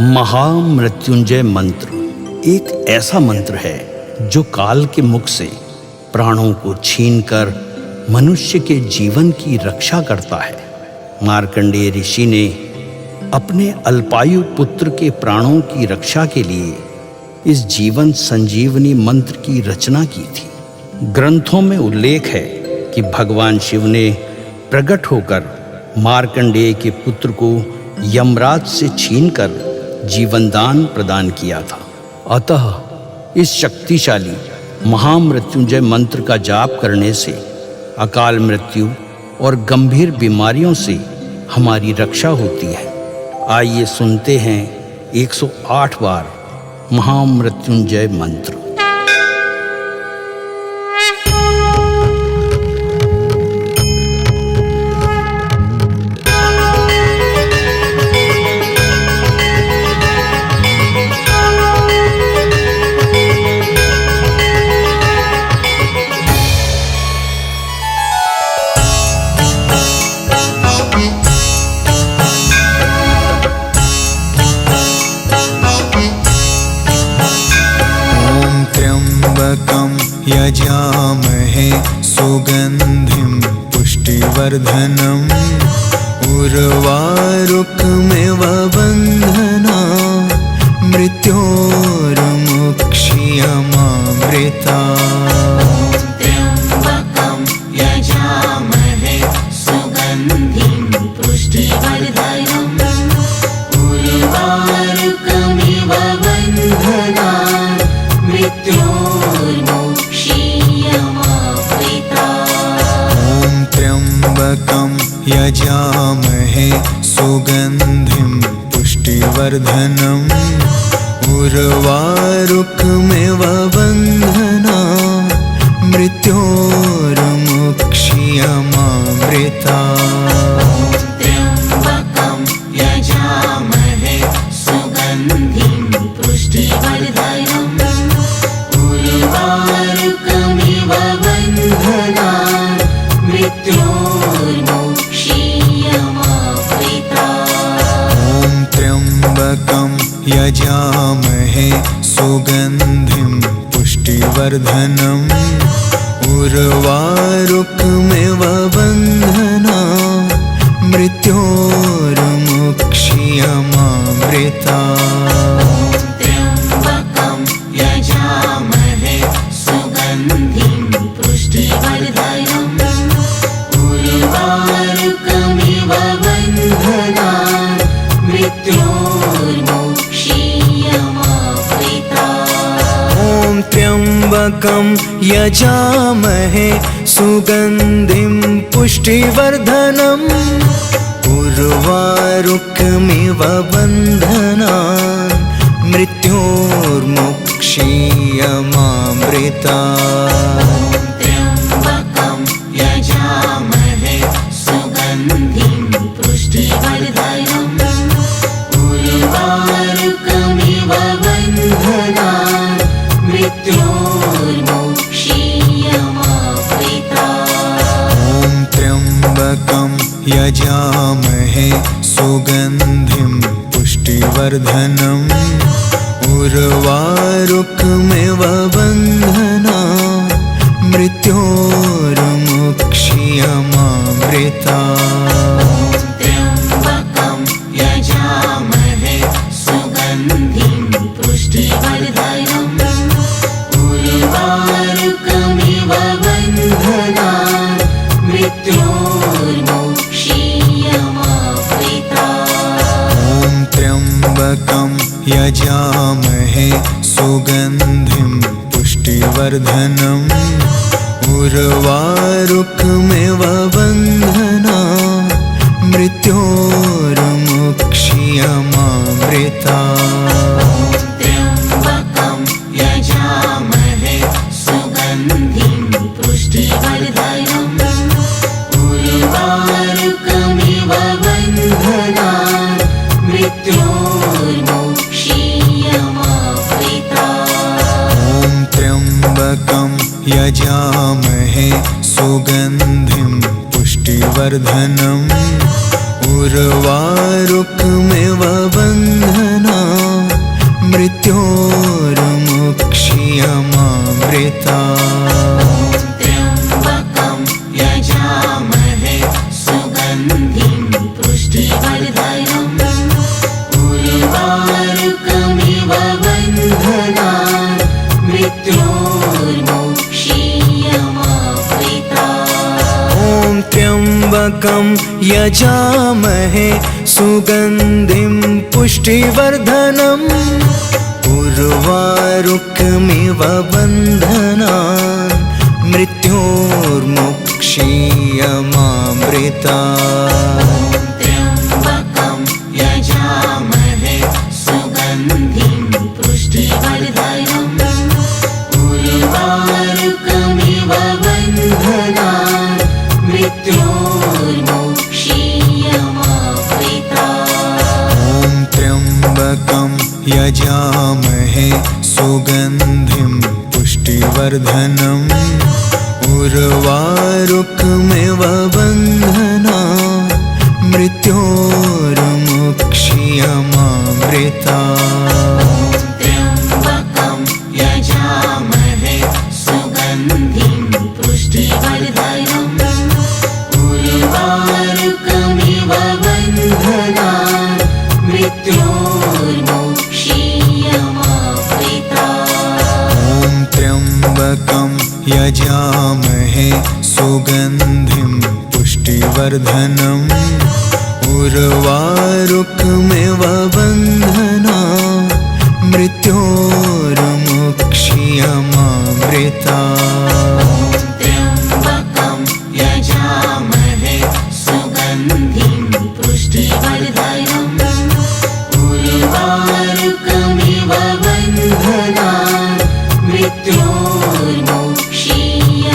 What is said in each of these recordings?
महामृत्युंजय मंत्र एक ऐसा मंत्र है जो काल के मुख से प्राणों को छीनकर मनुष्य के जीवन की रक्षा करता है। मार्कंडेय ऋषि ने अपने अल्पायु पुत्र के प्राणों की रक्षा के लिए इस जीवन संजीवनी मंत्र की रचना की थी। ग्रंथों में उल्लेख है कि भगवान शिव ने प्रकट होकर मार्कंडेय के पुत्र को यमराज से छीनकर जीवनदान प्रदान किया था। अतः इस शक्तिशाली महामृत्युंजय मंत्र का जाप करने से अकाल मृत्यु और गंभीर बीमारियों से हमारी रक्षा होती है। आइए सुनते हैं 108 बार महामृत्युंजय मंत्र। यजामहे सुगन्धिं पुष्टिवर्धनम् उर्वारुकमिव बन्धना मृत्योर्मुक्षीयमामृता। त्र्यम्बकं यजामहे सुगन्धिं पुष्टिवर्धनम् उर्वारुकमिव बन्धना त्र्यम्बकं यजामहे सुगन्धिं पुष्टिवर्धनम् उर्वारुकमिव बन्धना मृत्योर्मुक्षीयमामृता। त्र्यम्बकं यजामहे सुगन्धिं पुष्टिवर्धनम् उर्वारुकमिव बन्धना मृत्योर्मुक्षीयमामृता। त्र्यम्बकं यजामहे सुगन्धिं पुष्टिवर्धनम् उर्वारुकमिव बन्धना मृत्योर्मुक्षीयमामृता। त्र्यम्बकं यजामहे सुगन्धिं पुष्टिवर्धनम् उर्वारुकमिव बन्धना मृत्योर्मुक्षीयमामृता। त्र्यम्बकं यजामहे सुगन्धिं पुष्टिवर्धनम् उर्वारुकमिव बन्धना मृत्योर्मुक्षीयमामृता। त्र्यम्बकं यजामहे सुगन्धिं पुष्टिवर्धनम् उर्वारुकमिव बन्धना मृत्योर्मुक्षीयमामृता। त्र्यम्बकं यजामहे सुगन्धिं पुष्टिवर्धनम् उर्वारुकमिव बन्धना मृत्योर्मुक्षीयमामृता। त्र्यम्बकं यजामहे सुगन्धिं पुष्टिवर्धनम् उर्वारुकमिव बन्धना मृत्योर्मुक्षीयमामृता। त्र्यम्बकं यजामहे सुगन्धिं पुष्टिवर्धनम् उर्वारुकमिव बन्धना मृत्योर्मुक्षीयमामृता। त्र्यम्बकं यजामहे सुगन्धिं पुष्टिवर्धनम् उर्वारुकमिव बन्धना मृत्योर्मुक्षीयमामृता। त्र्यम्बकं यजामहे सुगन्धिं पुष्टिवर्धनम् उर्वारुकमिव बन्धना मृत्योर्मुक्षीयमामृता त्र्यम्बकं यजामहे सुगन्धिं पुष्टिवर्धनम् उर्वारुकमिव बन्धनान् मृत्योर्मुक्षीयमामृता ॐ त्र्यम्बकं यजामहे सुगन्धिं पुष्टिवर्धनम् उर्वारुकमिव बन्धनान् मृत्योर्मुक्षीयमामृता त्र्यम्बकं यजामहे सुगन्धिं पुष्टिवर्धनम् उर्वारुकमिव बन्धनान् मृत्योर्मुक्षीयमामृता ॐ त्र्यम्बकं यजामहे सुगन्धिं पुष्टिवर्धनम् उर्वारुकमिव बन्धनान् मृत्योर्मुक्षीयमामृता त्र्यम्बकं यजामहे सुगन्धिं पुष्टिवर्धनम् उर्वारुकमिव बन्धनान् मृत्योर्मुक्षीयमामृता ॐ त्र्यम्बकं यजामहे सुगन्धिं पुष्टिवर्धनम् उर्वारुकमिव बन्धनान्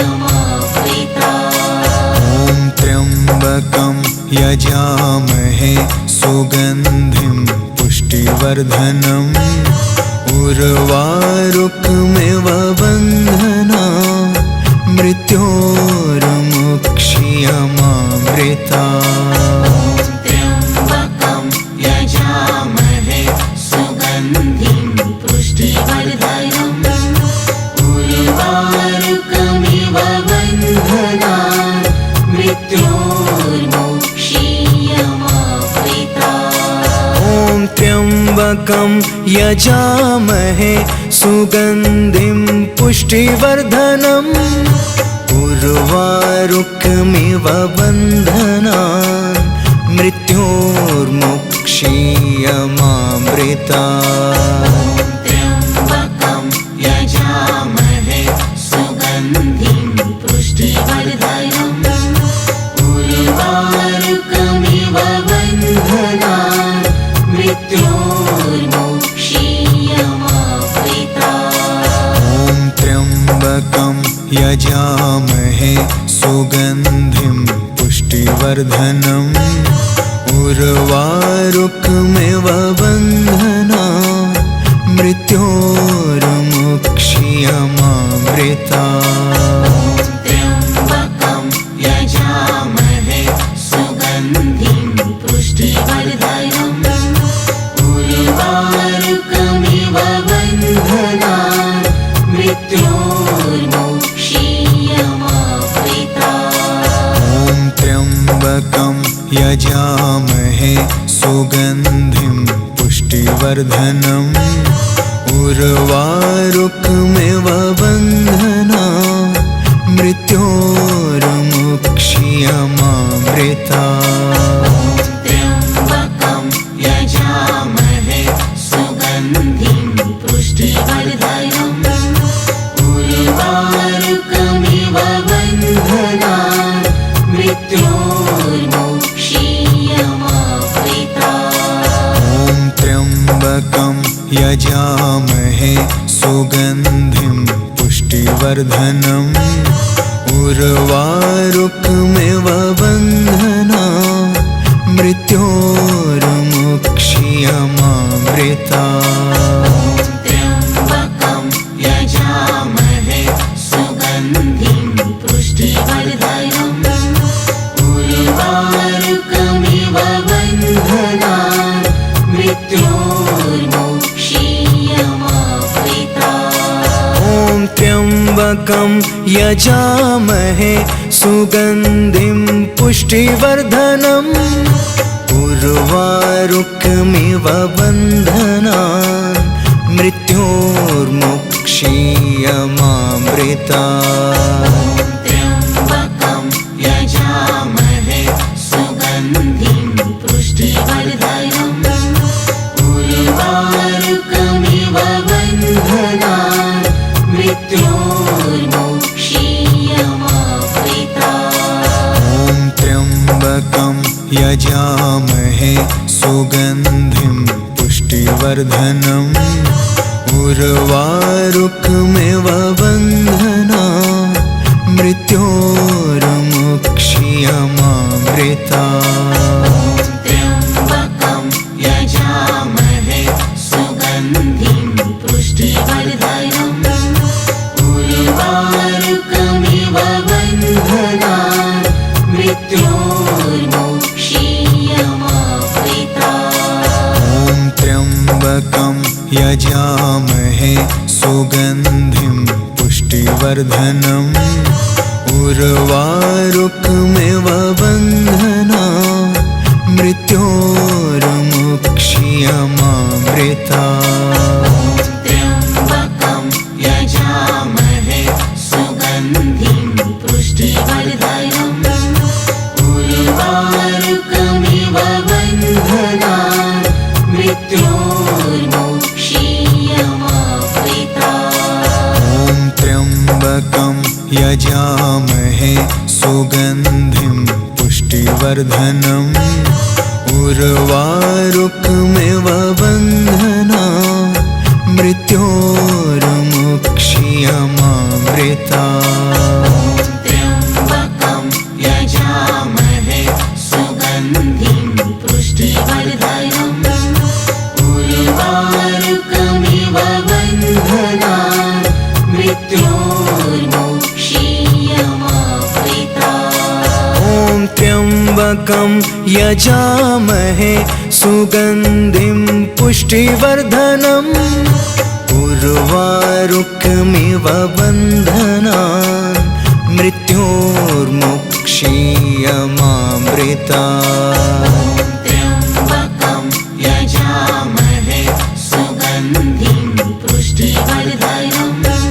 मृत्योर्मुक्षीयमामृता त्र्यम्बकं यजामहे सुगन्धिं पुष्टिवर्धनम् उर्वारुकमिव बन्धनान् मृत्योर्मुक्षीयमामृता ॐ त्र्यम्बकं यजामहे सुगन्धिं पुष्टिवर्धनम् उर्वारुकमिव बन्धनान् मृत्योर्मुक्षीयमामृता त्र्यम्बकं यजामहे सुगन्धिं पुष्टिवर्धनम् उर्वारुकमिव बन्धनान् मृत्योर्मुक्षीयमामृता ॐ त्र्यम्बकं यजामहे सुगन्धिं पुष्टिवर्धनम् उर्वारुकमिव बन्धनान् मृत्योर्मुक्षीयमामृता त्र्यम्बकं यजामहे सुगन्धिं पुष्टिवर्धनम् उर्वारुकमिव बन्धनान् मृत्योर्मुक्षीयमामृता ॐ त्र्यम्बकं यजामहे सुगन्धिं पुष्टिवर्धनम् उर्वारुकमिव बन्धनान् मृत्योर्मुक्षीयमामृता त्र्यम्बकं यजामहे सुगन्धिं पुष्टिवर्धनम् उर्वारुकमिव बन्धनान् मृत्योर्मुक्षीयमामृता ॐ त्र्यम्बकं यजामहे सुगन्धिं पुष्टिवर्धनम् उर्वारुकमिव बन्धनान् मृत्योर्मुक्षीयमामृता त्र्यम्बकं यजामहे सुगन्धिं पुष्टिवर्धनम् उर्वारुकमिव बन्धनान् मृत्योर्मुक्षीयमामृता ॐ त्र्यम्बकं यजामहे सुगन्धिं पुष्टिवर्धनम् उर्वारुकमिव बन्धनान् मृत्योर्मुक्षीयमामृता त्र्यम्बकं यजामहे सुगन्धिं पुष्टिवर्धनम् उर्वारुकमिव बन्धनान् मृत्योर्मुक्षीयमामृता त्र्यम्बकं यजामहे सुगन्धिं पुष्टिवर्धनम् उर्वारुकमिव बन्धनान् मृत्योर्मुक्षीयमामृतात्। त्र्यम्बकं यजामहे सुगन्धिं पुष्टिवर्धनम् उर्वारुकमिव बन्धनान् मृत्योर्मुक्षीयमामृतात्। ॐ त्र्यम्बकं यजामहे सुगन्धिं पुष्टिवर्धनम् उर्वारुकमिव बन्धनान् मृत्योर्मुक्षीयमामृतात्। त्र्यम्बकं यजामहे सुगन्धिं पुष्टिवर्धनम् उर्वारुकमिव बन्धनान् मृत्योर्मुक्षीयमामृतात्। ॐ त्र्यम्बकं यजामहे सुगन्धिं पुष्टिवर्धनम् उर्वारुकमिव बन्धनान् मृत्योर्मुक्षीयमामृतात्। त्र्यम्बकं यजामहे सुगन्धिं पुष्टिवर्धनम् उर्वारुकमिव बन्धनान् मृत्योर्मुक्षीयमामृतात्। ॐ त्र्यम्बकं यजामहे सुगन्धिं पुष्टिवर्धनम् उर्वारुकमिव बन्धनान् मृत्योर्मुक्षीयमामृतात्। त्र्यम्बकं यजामहे सुगन्धिं पुष्टिवर्धनम् उर्वारुकमिव बन्धनान् मृत्योर्मुक्षीयमामृतात्। ॐ त्र्यम्बकं यजामहे सुगन्धिं पुष्टिवर्धनम् उर्वारुकमिव बन्धनान् मृत्योर्मुक्षीयमामृतात्। त्र्यम्बकं यजामहे सुगन्धिं पुष्टिवर्धनम्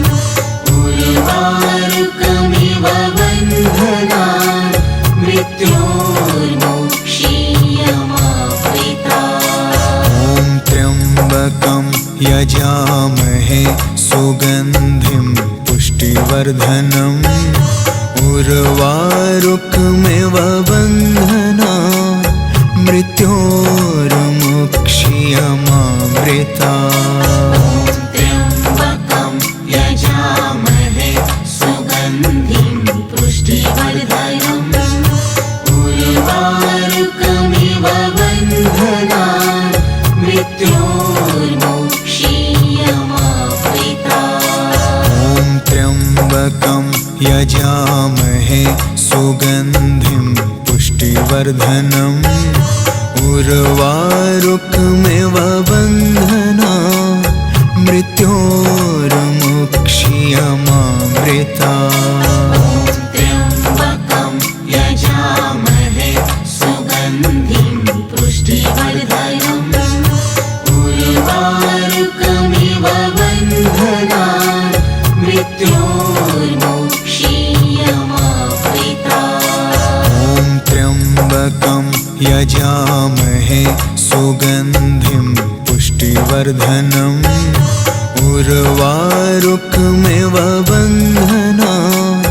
उर्वारुकमिव बन्धनान् मृत्योर्मुक्षीयमामृतात्। ॐ त्र्यम्बकं यजामहे सुगन्धिं पुष्टिवर्धनम् उर्वारुकमिव बन्धनान् मृत्योर्मुक्षीयमामृतात्। त्र्यम्बकं यजामहे सुगन्धिं पुष्टिवर्धनम् उर्वारुकमिव बन्धनान् मृत्योर्मुक्षीयमामृतात्। ॐ त्र्यम्बकं यजामहे सुगन्धिं पुष्टिवर्धनम् उर्वारुकमिव बन्धनान् मृत्योर्मुक्षीयमामृतात्। त्र्यम्बकं यजामहे सुगन्धिं पुष्टिवर्धनम् उर्वारुकमिव बन्धनान् मृत्योर्मुक्षीयमामृतात्। ॐ त्र्यम्बकं यजामहे सुगन्धिं पुष्टिवर्धनम् उर्वारुकमिव बन्धनान्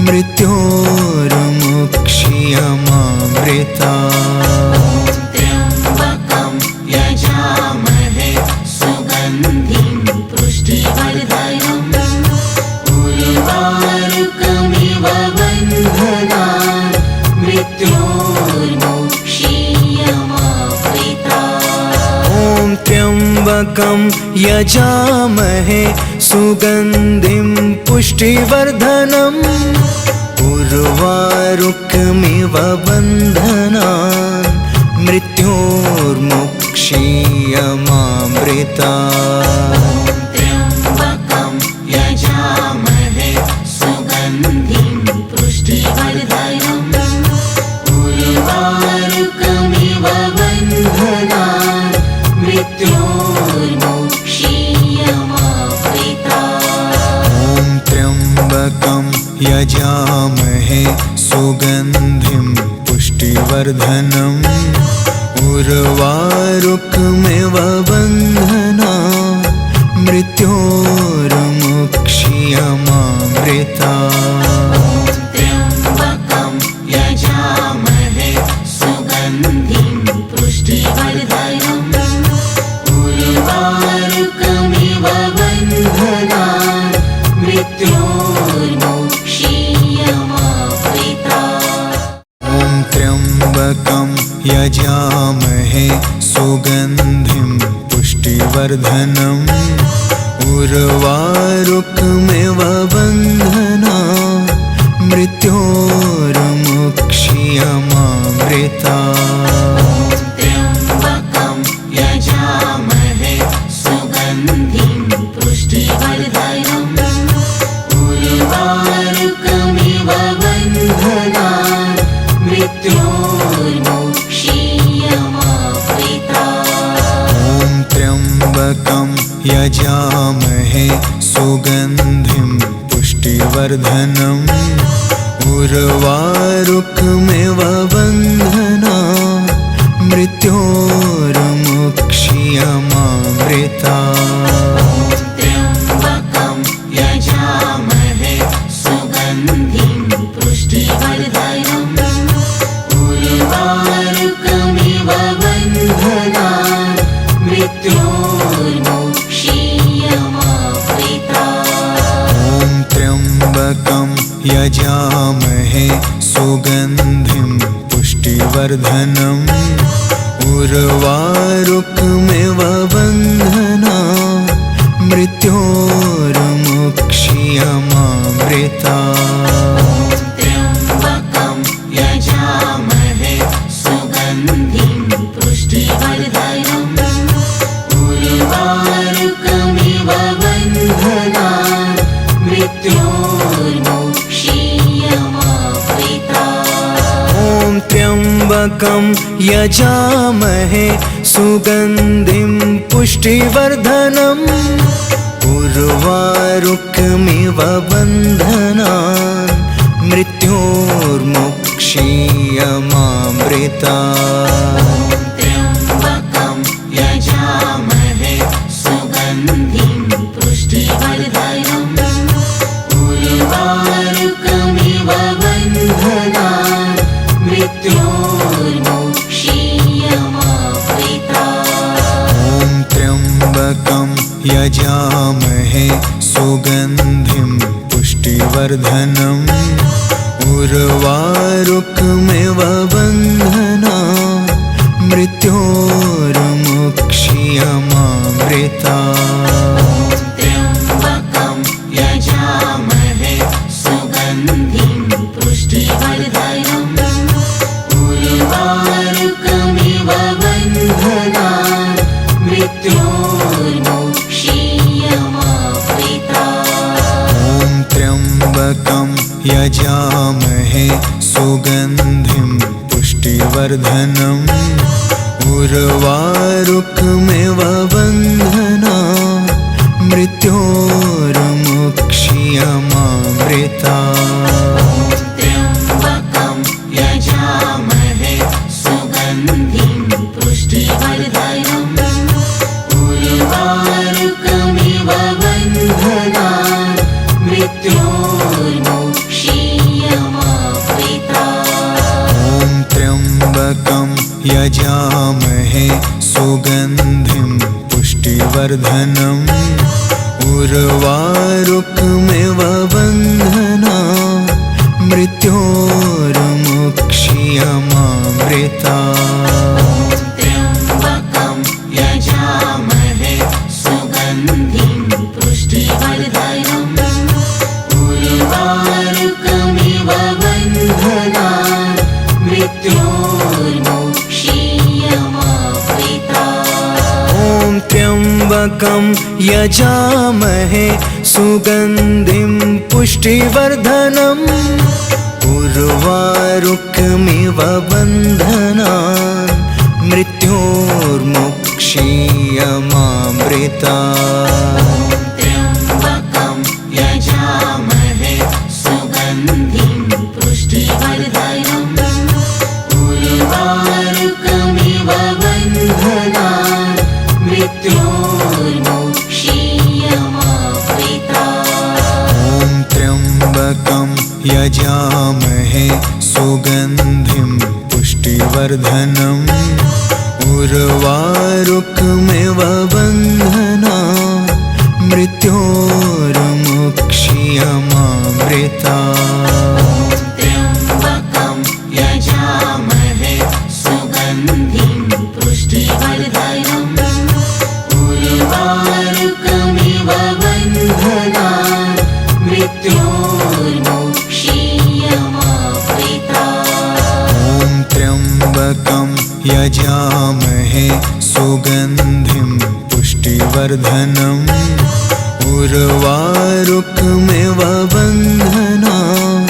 मृत्योर्मुक्षीयमामृतात्। त्र्यम्बकं यजामहे सुगन्धिं पुष्टिवर्धनम् उर्वारुकमिव बन्धनान् मृत्योर्मुक्षीयमामृतात्। ॐ त्र्यम्बकं यजामहे सुगन्धिं पुष्टिवर्धनम् उर्वारुकमिव बन्धनान् मृत्योर्मुक्षीयमामृतात्। त्र्यम्बकं यजामहे उर्वारुकमिव बन्धना मृत्योर्मुक्षीयमामृता त्र्यम्बकं यजामहे सुगन्धिं पुष्टिवर्धनम् उर्वारुकमिव बन्धनान् मृत्योर्मुक्षीयमामृता ॐ त्र्यम्बकं यजामहे सुगन्धिं पुष्टिवर्धनम् उर्वारुकमिव बन्धना मृत्योर्मुक्षीयमामृता त्र्यम्बकं यजामहे सुगन्धिं पुष्टिवर्धनम् उर्वारुकमिव बन्धनान् मृत्योर्मुक्षीयमामृता ॐ त्र्यम्बकं यजामहे सुगन्धिं पुष्टिवर्धनम् उर्वारुकमिव बन्धना मृत्योर्मुक्षीयमामृता त्र्यम्बकं यजामहे सुगन्धिं पुष्टिवर्धनम् उर्वारुकमिव बन्धनान् मृत्योर्मुक्षीयमामृता ॐ त्र्यम्बकं यजामहे सुगन्धिं पुष्टिवर्धनम् उर्वारुकमिव बन्धना मृत्योर्मुक्षीयमामृता त्र्यम्बकं यजामहे सुगन्धिं पुष्टिवर्धनम् उर्वारुकमिव बन्धनान् मृत्योर्मुक्षीयमामृता ॐ त्र्यम्बकं यजामहे सुगन्धिं पुष्टिवर्धनम् उर्वारुकमिव बन्धनान् मृत्योर्मुक्षीयमामृता त्र्यम्बकं यजामहे सुगन्धिं पुष्टिवर्धनम् उर्वारुकमिव बन्धनान् मृत्योर्मुक्षीयमामृता ॐ त्र्यम्बकं यजामहे सुगन्धिं पुष्टिवर्धनम् उर्वारुकमिव बन्धना मृत्योर्मुक्षीयमामृता त्र्यम्बकं यजामहे सुगन्धिं पुष्टिवर्धनम् उर्वारुकमिव बन्धनान् मृत्योर्मुक्षीयमामृता ॐ त्र्यम्बकं यजामहे सुगन्धिं पुष्टिवर्धनम् उर्वारुकमिव बन्धना मृत्योर्मुक्षीयमामृता त्र्यम्बकं यजामहे सुगन्धिं पुष्टिवर्धनम् उर्वारुकमिव बन्धनान् मृत्योर्मुक्षीयमामृता ॐ त्र्यम्बकं यजामहे सुगन्धिं पुष्टिवर्धनम् उर्वारुकमिव बन्धना मृत्योर्मुक्षीयमामृता त्र्यम्बकं यजामहे सुगन्धिं पुष्टिवर्धनम् उर्वारुकमिव बन्धनान् मृत्योर्मुक्षीयमामृता ॐ त्र्यम्बकं यजामहे सुगन्धिं पुष्टिवर्धनम् उर्वारुकमिव बन्धनान् मृत्योर्मुक्षीयमामृता त्र्यम्बकं यजामहे सुगन्धिं पुष्टिवर्धनम् उर्वारुकमिव बन्धनान् मृत्योर्मोक्षीयमावृतात्। ॐ त्र्यम्बकं यजामहे सुगन्धिं पुष्टिवर्धनम् उर्वारुकमिव बन्धनान् मृत्योर्मुक्षीयमावृतात्। त्र्यम्बकं यजामहे सुगन्धिं पुष्टिवर्धनम् उर्वारुकमिव बन्धनान् मृत्योर्मुक्षीयमावृतात्। ॐ त्र्यम्बकं यजामहे सुगन्धिं पुष्टिवर्धनम् उर्वारुकमिव बन्धनान्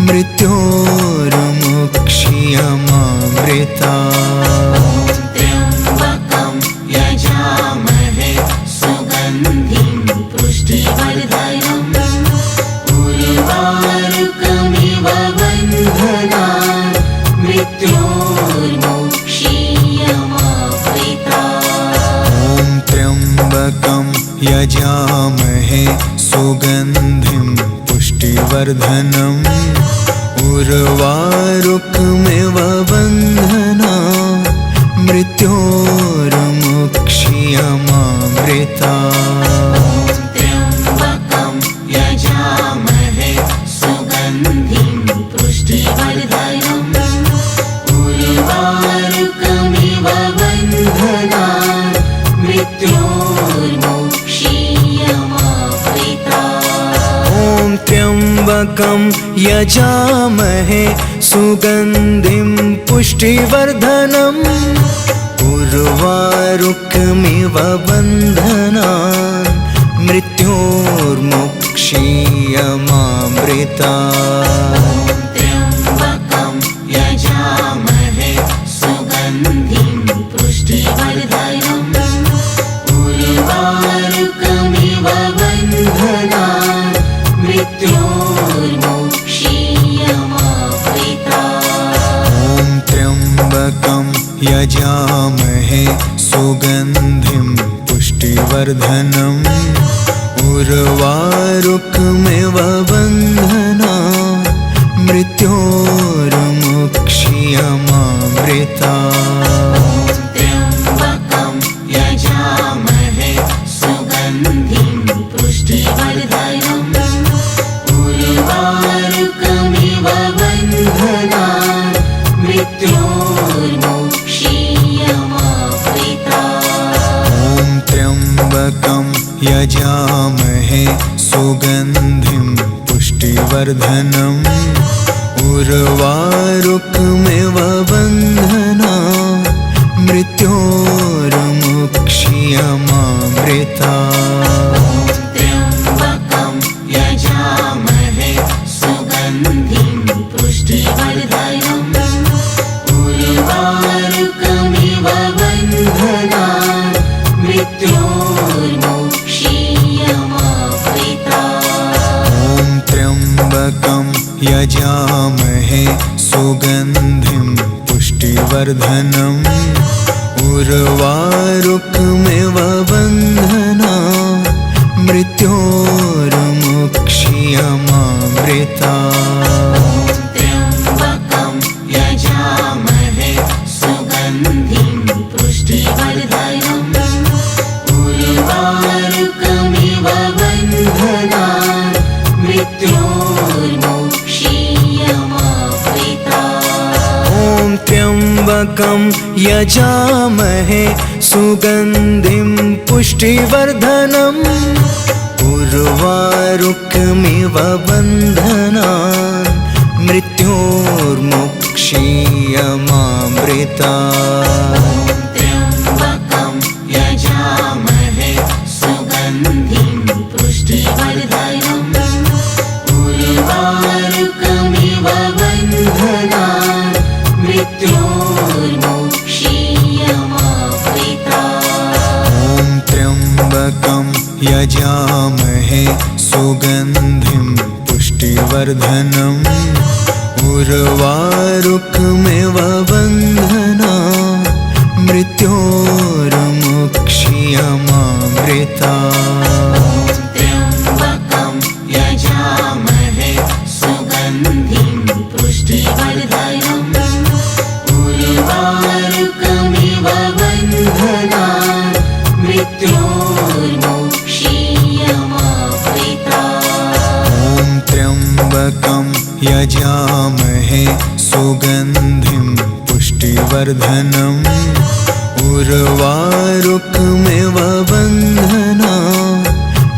मृत्योर्मुक्षीयमावृतात्। त्र्यम्बकं यजामहे सुगन्धिं पुष्टिवर्धनम् उर्वारुकमिव बन्धनान् मृत्योर्मुक्षीयमावृतात्। ॐ त्र्यम्बकं यजामहे सुगन्धिं पुष्टिवर्धनम् उर्वारुकमिव बन्धनान् मृत्योर्मुक्षीयमावृतात्। त्र्यम्बकं यजामहे सुगन्धिं पुष्टिवर्धनम् उर्वारुकमिव बन्धनान् मृत्योर्मुक्षीयमावृतात्। ॐ त्र्यम्बकं यजामहे सुगन्धिं पुष्टिवर्धनम् उर्वारुकमिव बन्धनान् मृत्योर्मुक्षीयमावृतात्। त्र्यम्बकं यजामहे सुगन्धिं पुष्टिवर्धनम् उर्वारुकमिव बन्धनान् मृत्योर्मुक्षीयमावृतात्। ॐ त्र्यम्बकं यजामहे सुगन्धिं पुष्टिवर्धनम् उर्वारुकमिव बन्धनान् मृत्योर्मुक्षीयमावृतात्। त्र्यम्बकं यजामहे सुगन्धिं पुष्टिवर्धनम् उर्वारुकमिव बन्धनान् मृत्योर्मुक्षीयमावृतात्। ॐ त्र्यम्बकं यजामहे सुगन्धिं पुष्टिवर्धनम् उर्वारुकमिव बन्धनान् मृत्योर्मुक्षीयमावृतात्। त्र्यम्बकं यजामहे सुगन्धिं पुष्टिवर्धनम् उर्वारुकमिव बन्धनान् मृत्योर्मुक्षीयमावृतात्। ॐ त्र्यम्बकं यजामहे सुगन्धिं पुष्टिवर्धनम् उर्वारुकमिव बन्धनान् मृत्योर्मुक्षीयमावृतात्। त्र्यम्बकं यजामहे सुगन्धिं पुष्टिवर्धनम् उर्वारुकमिव बन्धनान् मृत्योर्मुक्षीयमावृतात्। ॐ त्र्यम्बकं यजामहे सुगन्धिं पुष्टिवर्धनम् उर्वारुकमिव बन्धनान् मृत्योर्मुक्षीयमावृतात्। त्र्यम्बकं यजामहे सुगन्धिं पुष्टिवर्धनम् उर्वारुकमिव बन्धनान् मृत्योर्मुक्षीयमावृतात्। ॐ त्र्यम्बकं यजामहे सुगन्धिं पुष्टिवर्धनम् उर्वारुकमिव बन्धनान् मृत्योर्मुक्षीयमावृतात्। उर्वारुकमिव बन्धना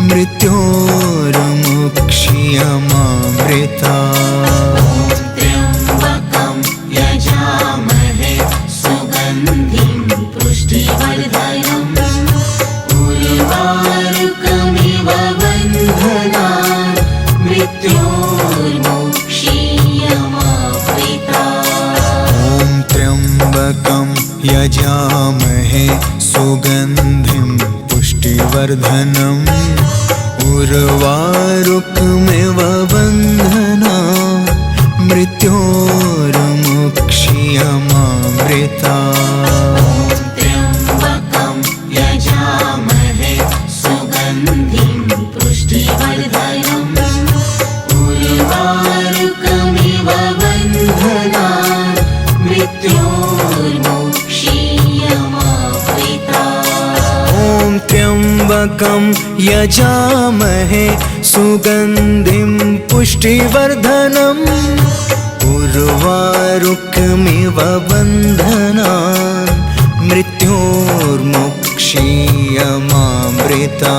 मृत्योर्मुक्ष्यमामृता त्र्यम्बकं यजामहे सुगन्धिं पुष्टिवर्धनम् उर्वारुकमिव बन्धनान् मृत्योर्मुक्ष्यमामृता ॐ त्र्यम्बकं यजामहे सुगन्धिं पुष्टिवर्धनम् उर्वारुकमिव बन्धना मृत्योर्मुक्ष्यमामृता त्र्यम्बकं यजामहे सुगन्धिं पुष्टिवर्धनम् उर्वारुकमिव बन्धनान् मृत्योर्मुक्ष्यमामृता ॐ त्र्यम्बकं यजामहे सुगन्धिं पुष्टिवर्धनम् उर्वारुकमिव बन्धनान् मृत्योर्मुक्ष्यमामृता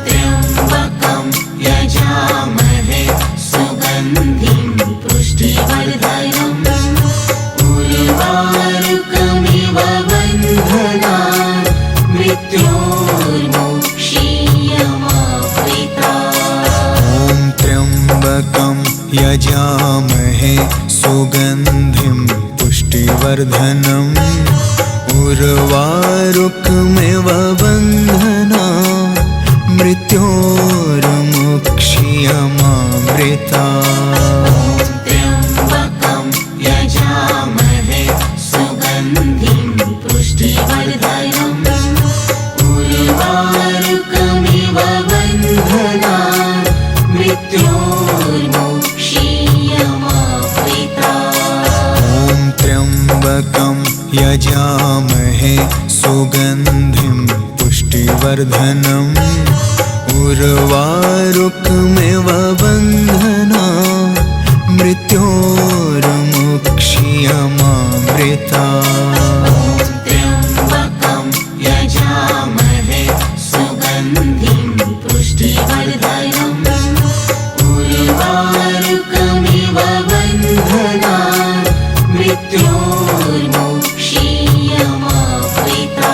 त्र्यम्बकं यजामहे सुगन्धिं पुष्टिवर्धनम् उर्वारुकमिव बन्धनान् मृत्योर्मुक्ष्यमामृता ॐ त्र्यम्बकं यजामहे सुगन्धिं पुष्टिवर्धनम् उर्वारुकमिव बन्धना मृत्योर्मुक्ष्यमामृता त्र्यम्बकं यजामहे सुगन्धिं पुष्टिवर्धनम् उर्वारुकमिव बन्धनान् मृत्योर्मुक्ष्यमामृता ॐ त्र्यम्बकं यजामहे सुगन्धिं पुष्टिवर्धनम् उर्वारुकमिव बन्धना मृत्योर्मुक्ष्यमामृता त्र्यम्बकं यजामहे सुगन्धिं पुष्टिवर्धनम् उर्वारुकमिव बन्धनान् मृत्योर्मुक्ष्यमामृता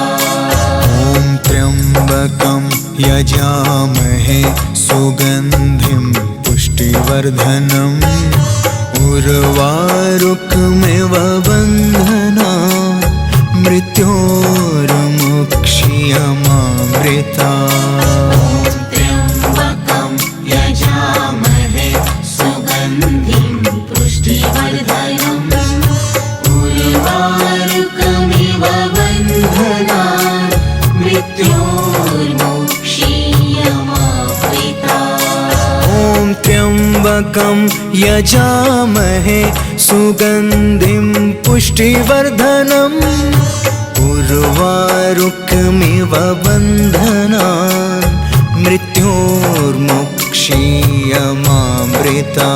ॐ त्र्यम्बकं यजामहे सुगन्धिं पुष्टिवर्धनम् उर्वारुकमिव बन्धना मृत्योर्मुक्ष्यमामृता त्र्यम्बकं यजामहे सुगन्धिं पुष्टिवर्धनम् उर्वारुकमिव बन्धनान् मृत्योर्मुक्ष्यमामृता ॐ त्र्यम्बकं यजामहे सुगन्धिं पुष्टिवर्धनम् उर्वारुकमिव बन्धनान् मृत्योर्मुक्ष्यमामृता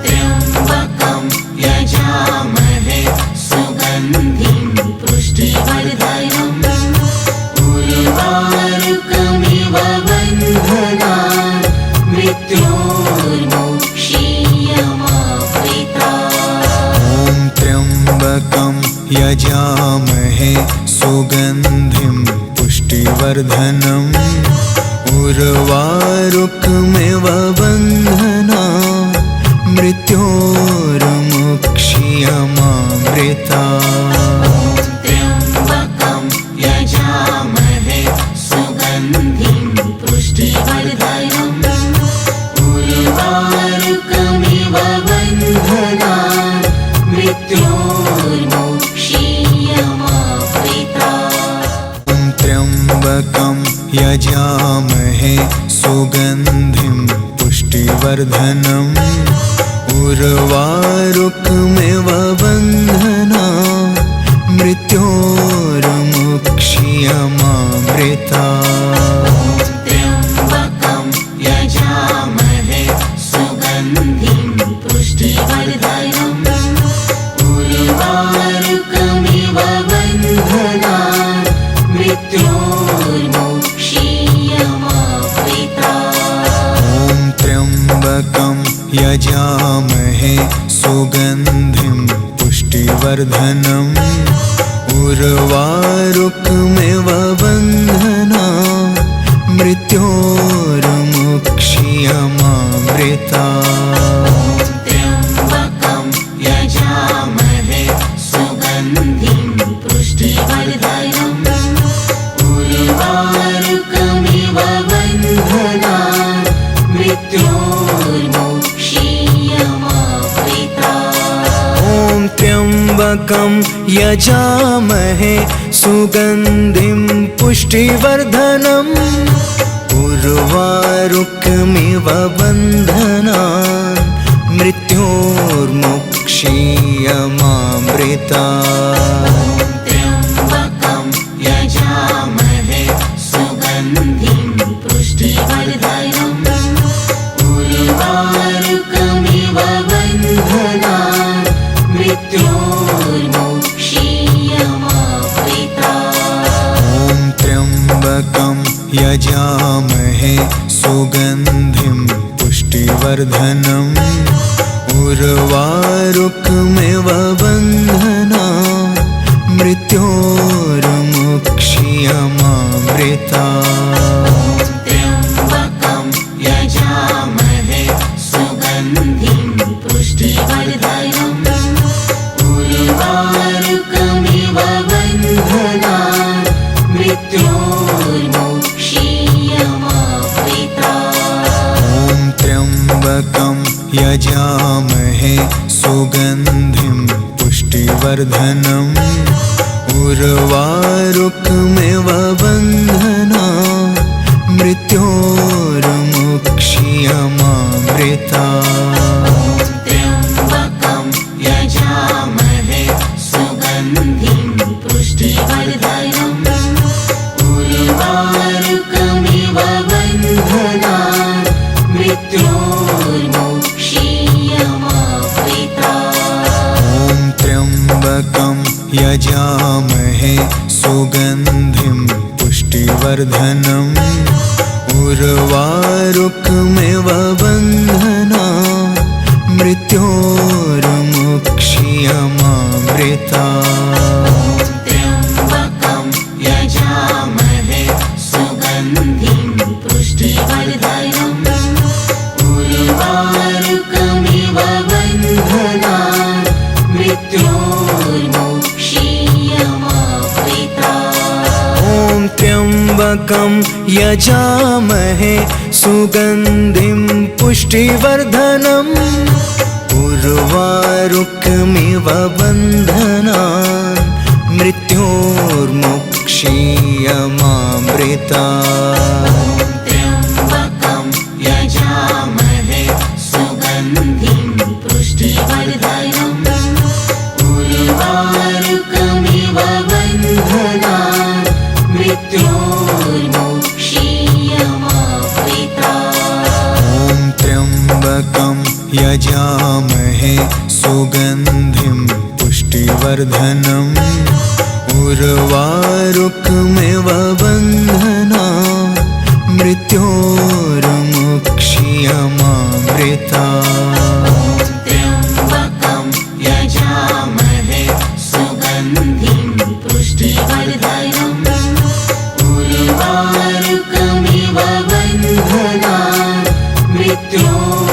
त्र्यम्बकं यजामहे सुगन्धिं पुष्टिवर्धनम् उर्वारुकमिव बन्धनान् मृत्योर्मुक्ष्यमामृता ॐ त्र्यम्बकं यजामहे सुगन्धिं पुष्टिवर्धनम् उर्वारुकमिव बन्धना मृत्योर्मुक्ष्यमामृता त्र्यम्बकं यजामहे सुगन्धिं पुष्टिवर्धनम् उर्वारुकमिव बन्धनान् मृत्योर्मुक्ष्यमामृता ॐ त्र्यम्बकं यजामहे सुगन्धिं पुष्टिवर्धनम् उर्वारुकमिव बन्धना मृत्योर्मुक्ष्यमामृता त्र्यम्बकं यजामहे सुगन्धिं पुष्टिवर्धनम् उर्वारुकमिव बन्धनान् बन्धनान् मृत्योर्मोक्षीयमावृतात्। ॐ त्र्यम्बकं यजामहे सुगन्धिं पुष्टिवर्धनम् उर्वारुकमिव बन्धनान् मृत्योर्मुक्षीयमावृतात्। त्र्यम्बकं यजामहे सुगन्धिं पुष्टिवर्धनम् उर्वारुकमिव बन्धनान् मृत्योर्मुक्षीयमावृतात्। ॐ त्र्यम्बकं यजामहे सुगन्धिं पुष्टिवर्धनम् उर्वारुकमिव बन्धनान् मृत्योर्मुक्षीयमावृतात्। त्र्यम्बकं यजामहे सुगन्धिं पुष्टिवर्धनम् उर्वारुकमिव बन्धनान् मृत्योर्मुक्षीयमावृतात्। ॐ त्र्यम्बकं यजामहे सुगन्धिं पुष्टिवर्धनम् उर्वारुकमिव बन्धनान् मृत्योर्मुक्षीयमावृतात्। त्र्यम्बकं यजामहे सुगन्धिं पुष्टिवर्धनम् उर्वारुकमिव बन्धनान् मृत्योर्मुक्षीयमावृतात्। ॐ त्र्यम्बकं यजामहे सुगन्धिं पुष्टिवर्धनम् उर्वारुकमिव बन्धनान् मृत्योर्मुक्षीयमावृतात्। त्र्यम्बकं यजामहे सुगन्धिं पुष्टिवर्धनम् उर्वारुकमिव बन्धनान् मृत्योर्मुक्षीयमावृतात्। ॐ त्र्यम्बकं यजामहे सुगन्धिं पुष्टिवर्धनम् उर्वारुकमिव बन्धनान् मृत्योर्मुक्षीयमावृतात्। त्र्यम्बकं यजामहे सुगन्धिं पुष्टिवर्धनम् उर्वारुकमिव बन्धनान् मृत्योर्मुक्षीयमावृतात्। ॐ त्र्यम्बकं यजामहे सुगन्धिं पुष्टिवर्धनम् उर्वारुकमिव बन्धनान् मृत्योर्मुक्षीयमावृतात्। त्र्यम्बकं यजामहे सुगन्धिं पुष्टिवर्धनम् उर्वारुकमिव बन्धनान् मृत्योर्मुक्षीयमावृतात्। ॐ त्र्यम्बकं यजामहे सुगन्धिं पुष्टिवर्धनम् उर्वारुकमिव बन्धनान् मृत्योर्मुक्षीयमावृतात्। त्र्यम्बकं यजामहे सुगन्धिं पुष्टिवर्धनम् उर्वारुकमिव बन्धनान् मृत्योर्मुक्षीयमावृतात्।